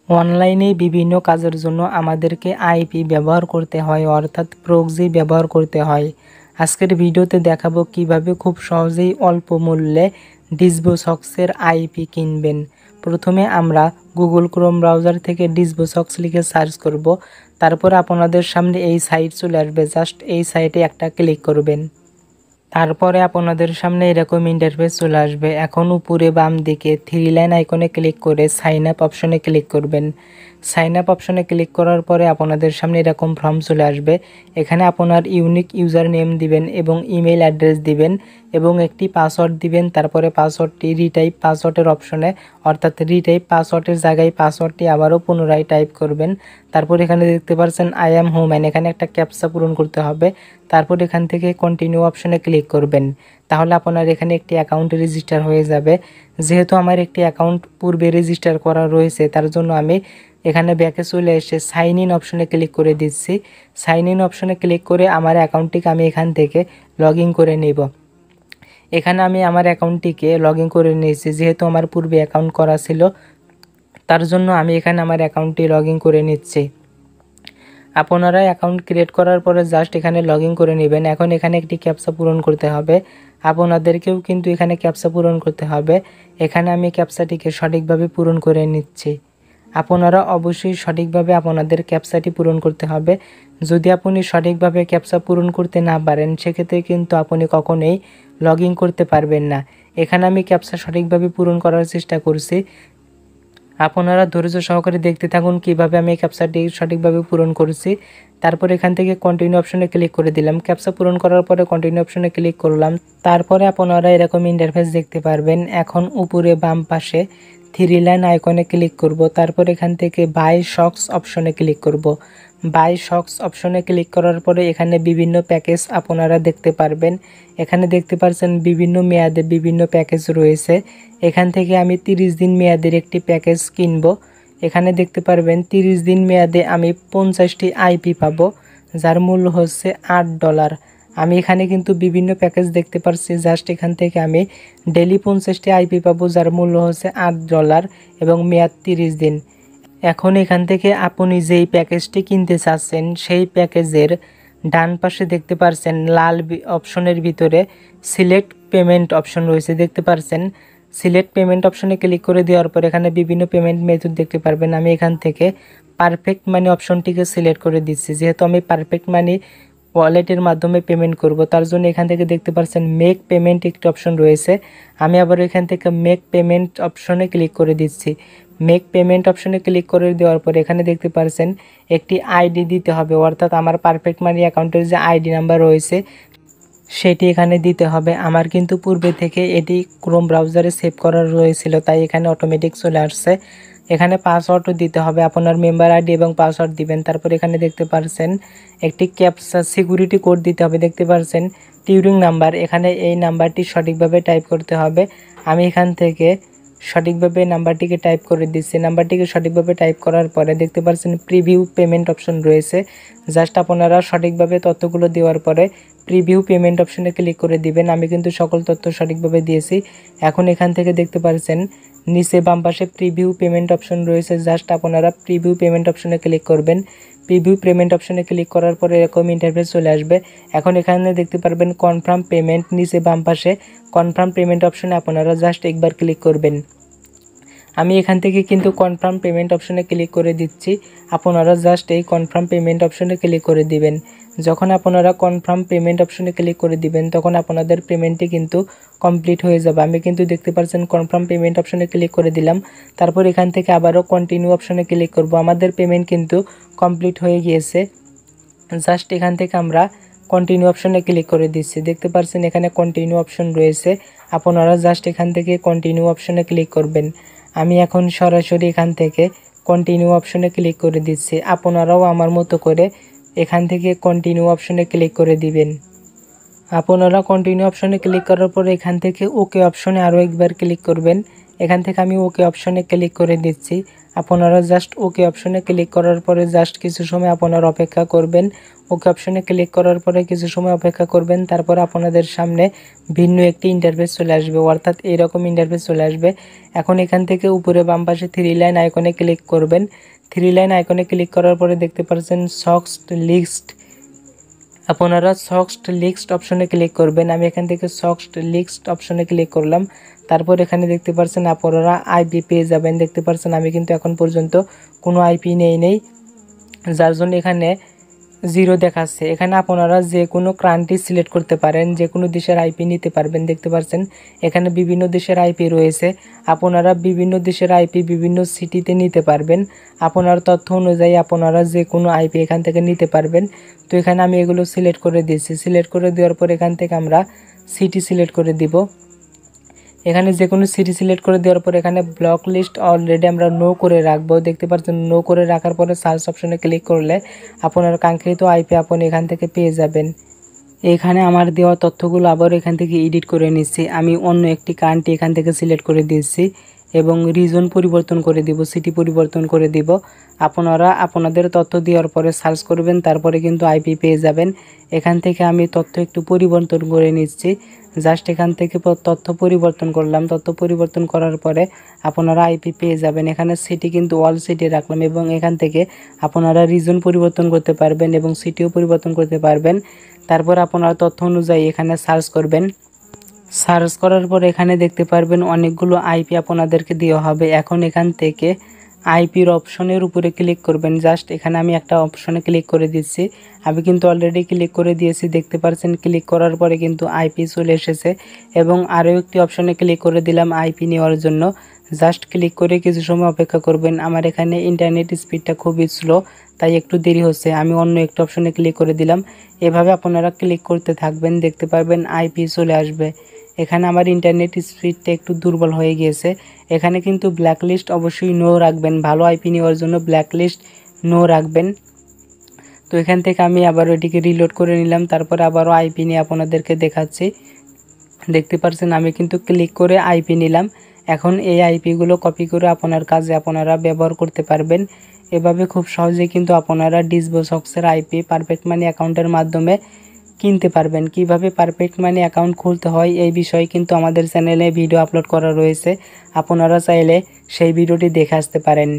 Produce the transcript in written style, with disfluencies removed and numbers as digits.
অনলাইনে বিভিন্ন কাজের জন্য আমাদেরকে আইপি ব্যবহার করতে হয়, অর্থাৎ প্রক্সি ব্যবহার করতে হয়। আজকের ভিডিওতে দেখাবো কিভাবে খুব সহজেই অল্প মূল্যে ডিসভোসক্সের আইপি কিনবেন। প্রথমে আমরা গুগল ক্রোম ব্রাউজার থেকে ডিসভোসক্স লিখে সার্চ করব। তারপর আপনাদের সামনে এই সাইট চলে আসবে, জাস্ট এই সাইটে একটা ক্লিক করবেন। তারপরে আপনাদের সামনে এরকম ইন্টারফেস চলে আসবে। এখন উপরে বাম দিকে 3 লাইন আইকনে ক্লিক করে সাইন আপ অপশনে ক্লিক করবেন। সাইন আপ অপশনে ক্লিক করার পরে আপনাদের সামনে এরকম ফর্ম চলে আসবে। এখানে আপনার ইউনিক ইউজার নেম দিবেন এবং ইমেল অ্যাড্রেস দিবেন এবং একটি পাসওয়ার্ড দিবেন। তারপরে পাসওয়ার্ডটি রিটাইপ পাসওয়ার্ডের অপশনে, অর্থাৎ রিটাইপ পাসওয়ার্ডের জায়গায় পাসওয়ার্ডটি আবারও পুনরায় টাইপ করবেন। তারপর এখানে দেখতে পাচ্ছেন আই অ্যাম হোম্যান, এখানে একটা ক্যাপচা পূরণ করতে হবে। তারপর এখান থেকে কন্টিনিউ অপশনে ক্লিক করবেন। তাহলে আপনার এখানে একটি অ্যাকাউন্ট রেজিস্টার হয়ে যাবে। যেহেতু আমার একটি অ্যাকাউন্ট পূর্বে রেজিস্টার করা রয়েছে, তার জন্য আমি এখানে ব্যাকে চলে এসে সাইন ইন অপশনে ক্লিক করে দিচ্ছি। সাইন ইন অপশনে ক্লিক করে আমার অ্যাকাউন্টটিকে আমি এখান থেকে লগ ইন করে নেব। এখানে আমি আমার অ্যাকাউন্টটিকে লগ ইন করে নিয়েছি, যেহেতু আমার পূর্বে অ্যাকাউন্ট করা ছিল, তার জন্য আমি এখানে আমার অ্যাকাউন্টটি লগ ইন করে নিচ্ছি। আপনারা অ্যাকাউন্ট ক্রিয়েট করার পরে জাস্ট এখানে লগ ইন করে নেবেন। এখন এখানে একটি ক্যাপচা পূরণ করতে হবে, আপনাদেরকেও কিন্তু এখানে ক্যাপচা পূরণ করতে হবে। এখানে আমি ক্যাপচাটিকে সঠিকভাবে পূরণ করে নিচ্ছি। আপনারা অবশ্যই সঠিকভাবে আপনাদের ক্যাপচাটি পূরণ করতে হবে। যদি আপনি সঠিকভাবে ক্যাপচা পূরণ করতে না পারেন, সেক্ষেত্রে কিন্তু আপনি কখনোই লগ ইন করতে পারবেন না। এখানে আমি ক্যাপচা সঠিকভাবে পূরণ করার চেষ্টা করছি। আপনারা ধৈর্য সহকারে দেখতে থাকুন কিভাবে আমি ক্যাপচাটি সঠিকভাবে পূরণ করেছি। তারপর এখান থেকে কন্টিনিউ অপশনে ক্লিক করে দিলাম। ক্যাপচা পূরণ করার পরে কন্টিনিউ অপশনে ক্লিক করলাম। তারপরে আপনারা এরকম ইন্টারফেস দেখতে পারবেন। এখন উপরে বাম পাশে 3 লাইন আইকনে ক্লিক করব। তারপর এখান থেকে বাই সক্স অপশনে ক্লিক করব। বাই সক্স অপশনে ক্লিক করার পরে এখানে বিভিন্ন প্যাকেজ আপনারা দেখতে পারবেন। এখানে দেখতে পাচ্ছেন বিভিন্ন মেয়াদে বিভিন্ন প্যাকেজ রয়েছে। এখান থেকে আমি 30 দিন মেয়াদের একটি প্যাকেজ কিনব। এখানে দেখতে পারবেন 30 দিন মেয়াদে আমি 50টি আইপি পাবো, যার মূল্য হচ্ছে $8। আমি এখানে কিন্তু বিভিন্ন প্যাকেজ দেখতে পাচ্ছি। জাস্ট এখান থেকে আমি ডেলি 50টি আইপি পাবো, যার মূল্য হচ্ছে $8 এবং মেয়াদ 30 দিন। এখন এখান থেকে আপনি যেই প্যাকেজটি কিনতে চাচ্ছেন, সেই প্যাকেজের ডান পাশে দেখতে পাচ্ছেন লাল অপশনের ভিতরে সিলেক্ট পেমেন্ট অপশন রয়েছে, দেখতে পাচ্ছেন। সিলেক্ট পেমেন্ট অপশনে ক্লিক করে দেওয়ার পর এখানে বিভিন্ন পেমেন্ট মেথড দেখতে পারবেন। আমি এখান থেকে পারফেক্ট মানি অপশনটিকে সিলেক্ট করে দিচ্ছি, যেহেতু আমি পারফেক্ট মানি ওয়ালেটের মাধ্যমে পেমেন্ট করব, তার জন্য এখান থেকে দেখতে পাচ্ছেন মেক পেমেন্ট একটি অপশন রয়েছে। আমি আবার এখান থেকে মেক পেমেন্ট অপশনে ক্লিক করে দিচ্ছি। মেক পেমেন্ট অপশনে ক্লিক করে দেওয়ার পর এখানে দেখতে পাচ্ছেন একটি আইডি দিতে হবে, অর্থাৎ আমার পারফেক্ট মানি অ্যাকাউন্টের যে আইডি নাম্বার রয়েছে সেটি এখানে দিতে হবে। আমার কিন্তু পূর্বে থেকে এটি ক্রোম ব্রাউজারে সেভ করা রয়েছিল, তাই এখানে অটোমেটিক চলে আসছে। এখানে পাসওয়ার্ডও দিতে হবে, আপনার মেম্বার আইডি এবং পাসওয়ার্ড দিবেন। তারপর এখানে দেখতে পাচ্ছেন একটি ক্যাপচা সিকিউরিটি কোড দিতে হবে, দেখতে পাচ্ছেন টিউরিং নাম্বার। এখানে এই নাম্বারটি সঠিকভাবে টাইপ করতে হবে। আমি এখান থেকে সঠিকভাবে নাম্বারটিকে টাইপ করে দিচ্ছি। নাম্বারটিকে সঠিকভাবে টাইপ করার পরে দেখতে পাচ্ছেন প্রিভিউ পেমেন্ট অপশন রয়েছে। জাস্ট আপনারা সঠিকভাবে তথ্যগুলো দেওয়ার পরে প্রিভিউ পেমেন্ট অপশনে ক্লিক করে দিবেন। আমি কিন্তু সকল তথ্য সঠিকভাবে দিয়েছি। এখন এখান থেকে দেখতে পাচ্ছেন নিচে বাম পাশে প্রিভিউ পেমেন্ট অপশন রয়েছে, জাস্ট আপনারা প্রিভিউ পেমেন্ট অপশনে ক্লিক করবেন। প্রিভিউ পেমেন্ট অপশনে ক্লিক করার পরে এরকম ইন্টারফেস চলে আসবে। এখন এখানে দেখতে পারবেন কনফার্ম পেমেন্ট, নিচে বাম পাশে কনফার্ম পেমেন্ট অপশনে আপনারা জাস্ট একবার ক্লিক করবেন। আমি এখান থেকে কিন্তু কনফার্ম পেমেন্ট অপশনে ক্লিক করে দিচ্ছি। আপনারা জাস্ট এই কনফার্ম পেমেন্ট অপশনে ক্লিক করে দিবেন। যখন আপনারা কনফার্ম পেমেন্ট অপশনে ক্লিক করে দিবেন, তখন আপনাদের পেমেন্টটি কিন্তু কমপ্লিট হয়ে যাবে। আমি কিন্তু দেখতে পাচ্ছেন কনফার্ম পেমেন্ট অপশনে ক্লিক করে দিলাম। তারপর এখান থেকে আবারও কন্টিনিউ অপশনে ক্লিক করব। আমাদের পেমেন্ট কিন্তু কমপ্লিট হয়ে গিয়েছে। জাস্ট এখান থেকে আমরা কন্টিনিউ অপশনে ক্লিক করে দিচ্ছি। দেখতে পাচ্ছেন এখানে কন্টিনিউ অপশন রয়েছে, আপনারা জাস্ট এখান থেকে কন্টিনিউ অপশনে ক্লিক করবেন। আমি এখন সরাসরি এখান থেকে কন্টিনিউ অপশনে ক্লিক করে দিচ্ছি। আপনারাও আমার মতো করে এখান থেকে কন্টিনিউ অপশনে ক্লিক করে দিবেন। আপনারা কন্টিনিউ অপশনে ক্লিক করার পরে এখান থেকে ওকে অপশনে আরও একবার ক্লিক করবেন। এখান থেকে আমি ওকে অপশনে ক্লিক করে দিচ্ছি। আপনারা জাস্ট ওকে অপশনে ক্লিক করার পরে জাস্ট কিছু সময় আপনারা অপেক্ষা করবেন। ওকে অপশনে ক্লিক করার পরে কিছু সময় অপেক্ষা করবেন, তারপর আপনাদের সামনে ভিন্ন একটি ইন্টারফেস চলে আসবে, অর্থাৎ এরকম ইন্টারফেস চলে আসবে। এখন এখান থেকে উপরে বাম পাশে 3 লাইন আইকনে ক্লিক করবেন। 3 লাইন আইকনে ক্লিক করার পরে দেখতে পাচ্ছেন সক্স লিস্ট। আপনারা সক্স লিস্ট অপশনে ক্লিক করবেন। আমি এখান থেকে সক্স লিস্ট অপশনে ক্লিক করলাম। তারপর এখানে দেখতে পাচ্ছেন আপনারা আইপি পেয়ে যাবেন। দেখতে পাচ্ছেন আমি কিন্তু এখন পর্যন্ত কোনো আইপি নেই, যার জন্য এখানে 0 দেখাচ্ছে। এখানে আপনারা যে কোনো কান্ট্রি সিলেক্ট করতে পারেন, যে কোনো দেশের আইপি নিতে পারবেন। দেখতে পাচ্ছেন এখানে বিভিন্ন দেশের আইপি রয়েছে। আপনারা বিভিন্ন দেশের আইপি বিভিন্ন সিটিতে নিতে পারবেন। আপনার তথ্য অনুযায়ী আপনারা যে কোনো আইপি এখান থেকে নিতে পারবেন। তো এখানে আমি এগুলো সিলেক্ট করে দিয়েছি। সিলেক্ট করে দেওয়ার পর এখান থেকে আমরা সিটি সিলেক্ট করে দিব। এখানে যে কোনো সিটি সিলেক্ট করে দেওয়ার পর এখানে ব্লক লিস্ট অলরেডি আমরা নো করে রাখবো। দেখতে পাচ্ছেন নো করে রাখার পরে সার্চ অপশনে ক্লিক করলে আপনার কাঙ্ক্ষিত আইপি আপনি এখান থেকে পেয়ে যাবেন। এখানে আমার দেওয়া তথ্যগুলো আবার এখান থেকে এডিট করে নিচ্ছি। আমি অন্য একটি কান্ট্রি এখান থেকে সিলেক্ট করে দিয়েছি এবং রিজন পরিবর্তন করে দিব, সিটি পরিবর্তন করে দিব। আপনারা আপনাদের তথ্য দেওয়ার পরে সার্চ করবেন, তারপরে কিন্তু আইপি পেয়ে যাবেন। এখান থেকে আমি তথ্য একটু পরিবর্তন করে নিচ্ছি। জাস্ট এখান থেকে তথ্য পরিবর্তন করলাম। তথ্য পরিবর্তন করার পরে আপনারা আইপি পেয়ে যাবেন। এখানে সিটি কিন্তু অল সিটি রাখলাম এবং এখান থেকে আপনারা রিজন পরিবর্তন করতে পারবেন এবং সিটিও পরিবর্তন করতে পারবেন। তারপর আপনারা তথ্য অনুযায়ী এখানে সার্চ করবেন। সার্চ করার পর এখানে দেখতে পারবেন অনেকগুলো আইপি আপনাদেরকে দেওয়া হবে। এখন এখান থেকে আইপির অপশনের উপরে ক্লিক করবেন। জাস্ট এখানে আমি একটা অপশনে ক্লিক করে দিচ্ছি। আমি কিন্তু অলরেডি ক্লিক করে দিয়েছি। দেখতে পাচ্ছেন ক্লিক করার পরে কিন্তু আইপি চলে এসেছে এবং আরও একটি অপশনে ক্লিক করে দিলাম আইপি নেওয়ার জন্য। জাস্ট ক্লিক করে কিছু সময় অপেক্ষা করবেন। আমার এখানে ইন্টারনেট স্পিডটা খুবই স্লো, তাই একটু দেরি হচ্ছে। আমি অন্য একটি অপশনে ক্লিক করে দিলাম। এভাবে আপনারা ক্লিক করতে থাকবেন, দেখতে পারবেন আইপি চলে আসবে। এখানে আমার ইন্টারনেট স্পিডটা একটু দুর্বল হয়ে গিয়েছে। এখানে কিন্তু ব্ল্যাক লিস্ট অবশ্যই নো রাখবেন, ভালো আইপি নেওয়ার জন্য ব্ল্যাক লিস্ট নো রাখবেন। তো এখান থেকে আমি আবার এটিকে রিলোড করে নিলাম, তারপরে আবারও আইপি নিয়ে আপনাদেরকে দেখাচ্ছি। দেখতে পাচ্ছেন আমি কিন্তু ক্লিক করে আইপি নিলাম। এখন এই আইপিগুলো কপি করে আপনার কাজে আপনারা ব্যবহার করতে পারবেন। এভাবে খুব সহজেই কিন্তু আপনারা ডিচভুসক্সের আইপি পারফেক্ট মানি অ্যাকাউন্টের মাধ্যমে কিনতে পারবেন। কিভাবে পারফেক্ট মানি অ্যাকাউন্ট খুলতে হয় এই বিষয়ে কিন্তু আমাদের চ্যানেলে ভিডিও আপলোড করা রয়েছে, আপনারা চাইলে সেই ভিডিওটি দেখে আসতে পারেন।